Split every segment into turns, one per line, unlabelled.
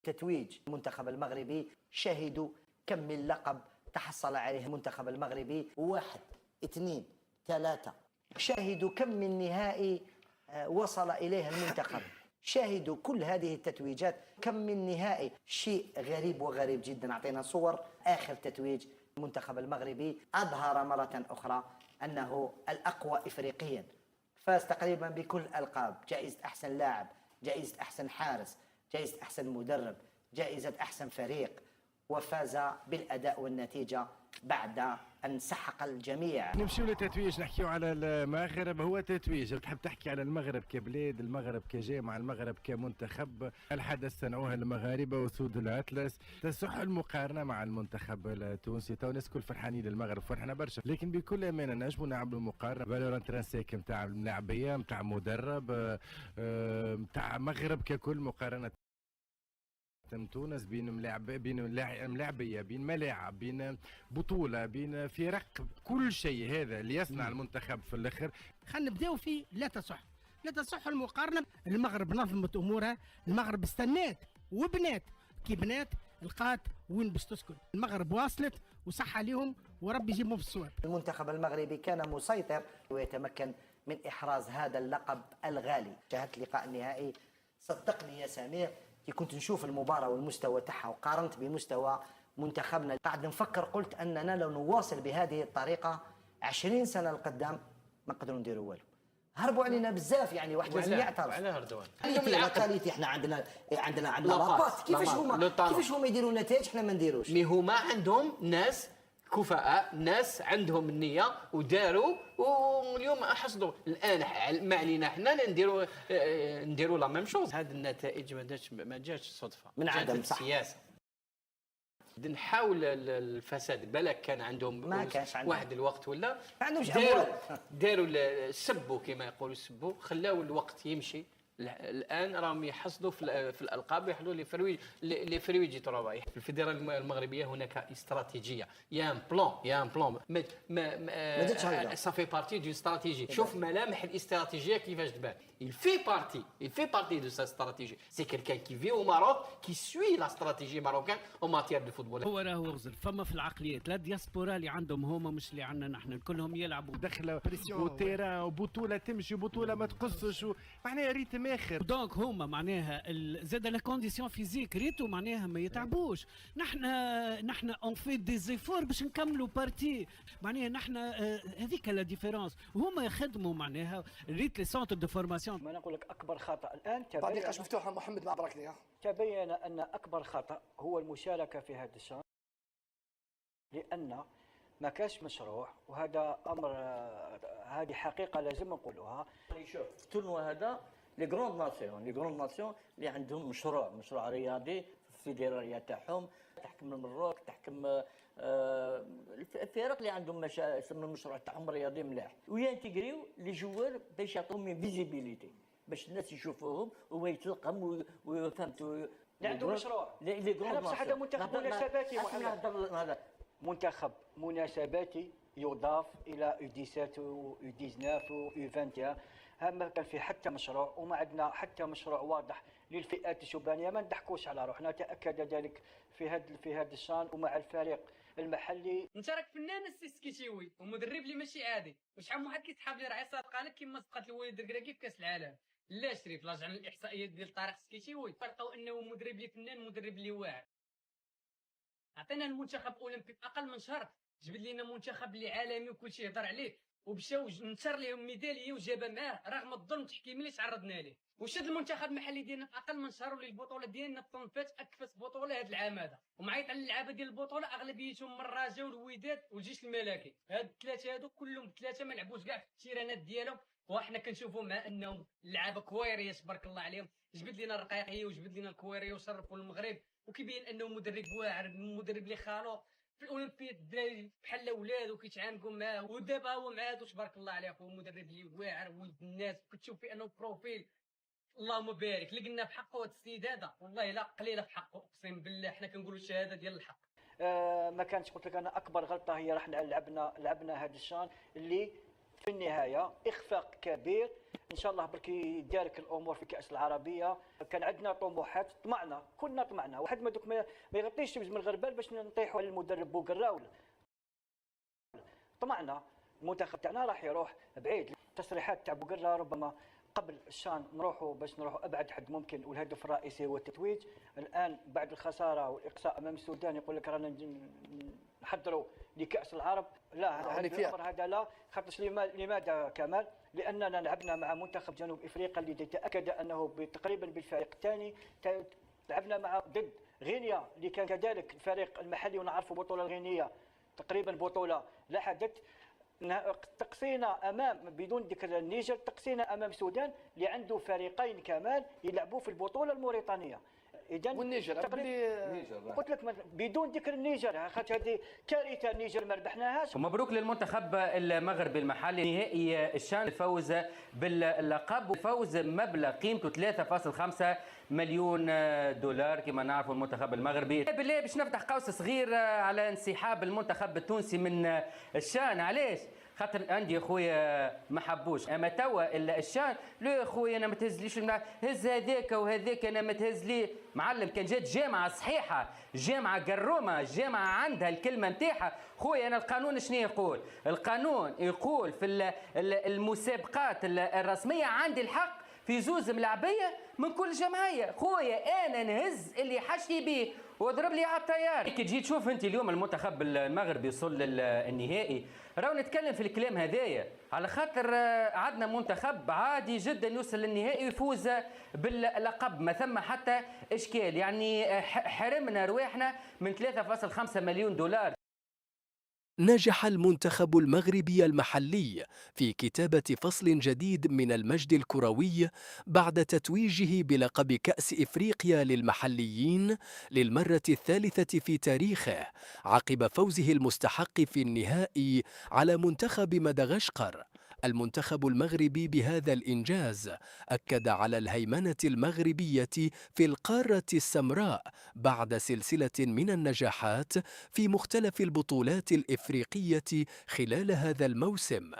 تتويج المنتخب المغربي، شهدوا كم من لقب تحصل عليه المنتخب المغربي، 1 2 3. شاهدوا كم من نهائي وصل إليه المنتخب، شاهدوا كل هذه التتويجات، كم من نهائي. شيء غريب وغريب جدا. أعطينا صور آخر تتويج المنتخب المغربي، أظهر مرة أخرى أنه الأقوى إفريقيا، فاز تقريبا بكل الألقاب، جائزة أحسن لاعب، جائزة أحسن حارس، جائزة أحسن مدرب، جائزة أحسن فريق، وفاز بالأداء والنتيجة بعد أن سحق الجميع.
نمشيو للتتويج، نحكيو على المغرب. هو تتويج، تحب تحكي على المغرب كبلاد، المغرب كجامعة، المغرب كمنتخب، الحدث صنعوه المغاربة وسود الأطلس، تصح المقارنة مع المنتخب التونسي. تو الناس كل فرحانين للمغرب، فرحنا برشا، لكن بكل أمانة نجموا نعملوا مقارنة فالور انترانسيك نتاع لاعبية، نتاع مدرب، نتاع مغرب ككل، مقارنة تونس بين ملاعبيه، بين ملاعب، بين بطوله، بين فرق، كل شيء هذا اللي يصنع المنتخب في الاخر.
خلينا نبداو في لا تصح المقارنه. المغرب نظمت امورها، المغرب استنات وبنات، كي بنات لقات وين باش تسكن. المغرب واصلت وصح عليهم وربي يجيبهم في الصواب.
المنتخب المغربي كان مسيطر ويتمكن من إحراز هذا اللقب الغالي. شاهدت اللقاء النهائي، صدقني يا سمير، كنت نشوف المباراة والمستوى تاعها وقارنت بمستوى منتخبنا، قاعد نفكر، قلت أننا لو نواصل بهذه الطريقة 20 سنة لقدام ما نقدروا نديروا والو. هربوا علينا بزاف، يعني واحد لازم يعترف.
على هردوان
كاليتي احنا عندنا لاباط، كيفاش هما يديروا نتائج احنا ما نديروش؟
مي هما عندهم ناس كفاء، ناس عندهم النيه وداروا، واليوم حصدوا. الان ما علينا احنا نديروا لا ميم شوز. هذه النتائج ما جاتش صدفه،
من عدم، صح.
السياسه. نحاول الفساد، بالك كان عندهم
ما كانش عندهم
واحد الوقت ولا
ما عندهمش اموال،
داروا سبوا كما يقولوا، سبوا، خلاو الوقت يمشي. الان راهم يحصدوا في الالقاب، يحصدوا لي فرويج ترابا. في الفيدراليه المغربيه هناك استراتيجيه، يا ان بلان ما صافي بارتي دو استراتيجي. شوف ملامح الاستراتيجيه كيفاش تبان. il fait partie de sa stratégie. C'est quelqu'un qui vit au Maroc, qui suit la stratégie marocaine en matière de football.
هو راهو غزل فما في العقليات، لا دياسبورا اللي عندهم هما مش اللي عندنا نحن، كلهم يلعبوا
دخله وتيران وبطوله تمشي وبطوله ما تقصش، معناها ريتم اخر.
دونك هما معناها زاد لا كونديسيون فيزيك ريتو معناها ما يتعبوش. نحن اون في دي زيفور باش نكملوا بارتي، معناها نحن هذيك لا ديفيرونس. هما يخدموا معناها ريت لي سونتر دو فورماسيون.
ما نقول لك اكبر خطا الان
تعليقات مفتوحه محمد مع بركني.
تبين ان اكبر خطا هو المشاركه في هذا الشان، لان ما كاش مشروع، وهذا امر، هذه حقيقه لازم نقولوها.
شوف التورنوا هذا لي غروند ناسيون اللي عندهم مشروع رياضي في الفيدراليه تاعهم، تحكم المروك، تحكم الفرق اللي عندهم المشروع تاعهم رياضي ملاح، وينتجريو لي جوار باش يعطوهم فيزيبيليتي، باش الناس يشوفوهم ويتلقم وفهمتوا.
اللي عندهم مشروع
لي غروند
بصح هذا منتخب مناسباتي. منتخب مناسباتي يضاف الى U17 و U19 و U21. ما كان في حتى مشروع، وما عندنا حتى مشروع واضح للفئات الشبانيه. ما نضحكوش على روحنا، تاكد ذلك في هذا الشان. ومع الفريق المحلي
انت راك فنان السكيتيوي ومدرب اللي ماشي عادي، وشحال من واحد كيسحب لي راه صادقه لك كما سقط الوليد الكراكي في كاس العالم. لا شريف لاجع من الاحصائيات ديال طارق سكيتيوي لقاو انه مدرب اللي فنان، مدرب اللي واعر. عطينا المنتخب اولمبي في اقل من شهر، جبد لنا منتخب اللي عالمي وكلشي يهضر عليه، ومشاو نشر لهم ميداليه وجابها معاه رغم الظلم التحكيمي اللي تعرضنا ليه. وشد المنتخب المحلي ديالنا في اقل من شهر، واللي البطوله ديالنا تنفات اكفس بطوله هذا العام هذا، ومعيط على اللعابه ديال البطوله اغلبيتهم من الرجاء والوداد والجيش الملكي. هاد الثلاثه هادو كلهم ثلاثه ما لعبوش كاع في التيرانات ديالهم، وحنا كنشوفوا مع انهم اللعابه كويريه تبارك الله عليهم. جبد لنا الرقيقيه وجبد لنا الكويريه وشرفوا المغرب، وكيبين انه مدرب واعر، مدرب اللي خالو في الاولمبياد الدراري بحال اولاد وكيتعانقوا معاه، ودابا هو معاه تبارك الله عليه. هو مدرب اللي واعر ولد الناس، كتشوف فيه انه بروفيل اللهم بارك. لقينا في حقه هذا السيد هذا والله لا قليله في حقه، اقسم بالله حنا كنقولوا الشهاده ديال الحق.
ما كانش قلت لك انا اكبر غلطه هي رحنا لعبنا هذا الشان اللي في النهايه اخفاق كبير. ان شاء الله برك يدارك الامور في كاس العربيه. كان عندنا طموحات، طمعنا، كلنا طمعنا. واحد ما دوك ما يغطيش من الغربال باش نطيحوا على المدرب بوقراول. طمعنا المنتخب تاعنا راح يروح بعيد. التصريحات تاع بوقرا ربما قبل الشان نروحوا ابعد حد ممكن، والهدف الرئيسي هو التتويج. الان بعد الخساره والاقصاء امام السودان يقول لك رانا نحضروا لكاس العرب. لا، هذا الامر هذا لا. خاطرش لماذا كمال؟ لاننا لعبنا مع منتخب جنوب افريقيا اللي تاكد انه تقريبا بالفريق الثاني. لعبنا مع ضد غينيا اللي كان كذلك الفريق المحلي، ونعرفوا البطوله الغينيه تقريبا بطوله لا حدث. تقصينا امام بدون ذكر النيجر، تقصينا امام السودان اللي عنده فريقين كمال يلعبوا في البطوله الموريتانيه. اذا
والنيجر
قلت لك بدون ذكر النيجر، خاطر هذه كارثه. النيجر ما ربحناهاش.
ومبروك للمنتخب المغربي المحلي نهائي الشان الفوز باللقب، وفوز مبلغ قيمته 3.5 مليون دولار. كما نعرفوا المنتخب المغربي بالله باش نفتح قوس صغير على انسحاب المنتخب التونسي من الشان. علاش؟ خاطر عندي خويا ما حبوش، اما توا الشان لا خويا انا ما تهزليش، هز هذاك وهذاك انا ما تهز لي. معلم كان جات جامعه صحيحه، جامعه قرومه، جامعه عندها الكلمه نتاعها. خويا انا القانون شنو يقول؟ القانون يقول في المسابقات الرسميه عندي الحق في زوز ملاعبيه من كل جمعيه. خويا انا نهز اللي حشي بيه واضرب لي على الطيار. كي تجي تشوف انت اليوم المنتخب المغربي وصل للنهائي، راهو نتكلم في الكلام هذايا على خاطر عندنا منتخب عادي جدا يوصل للنهائي ويفوز باللقب، ما ثم حتى اشكال. يعني حرمنا رواحنا من 3.5 مليون دولار.
نجح المنتخب المغربي المحلي في كتابة فصل جديد من المجد الكروي بعد تتويجه بلقب كأس إفريقيا للمحليين للمرة الثالثة في تاريخه، عقب فوزه المستحق في النهائي على منتخب مدغشقر. المنتخب المغربي بهذا الإنجاز أكد على الهيمنة المغربية في القارة السمراء بعد سلسلة من النجاحات في مختلف البطولات الإفريقية خلال هذا الموسم.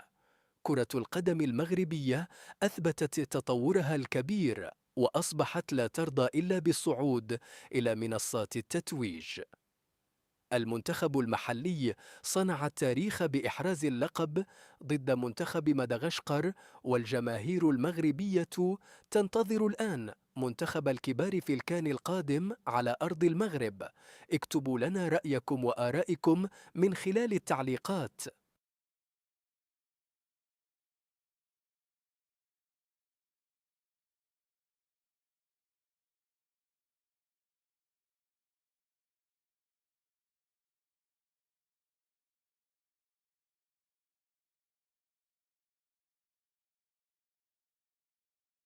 كرة القدم المغربية أثبتت تطورها الكبير وأصبحت لا ترضى إلا بالصعود إلى منصات التتويج. المنتخب المحلي صنع التاريخ بإحراز اللقب ضد منتخب مدغشقر، والجماهير المغربية تنتظر الآن منتخب الكبار في الكان القادم على أرض المغرب. اكتبوا لنا رأيكم وآرائكم من خلال التعليقات.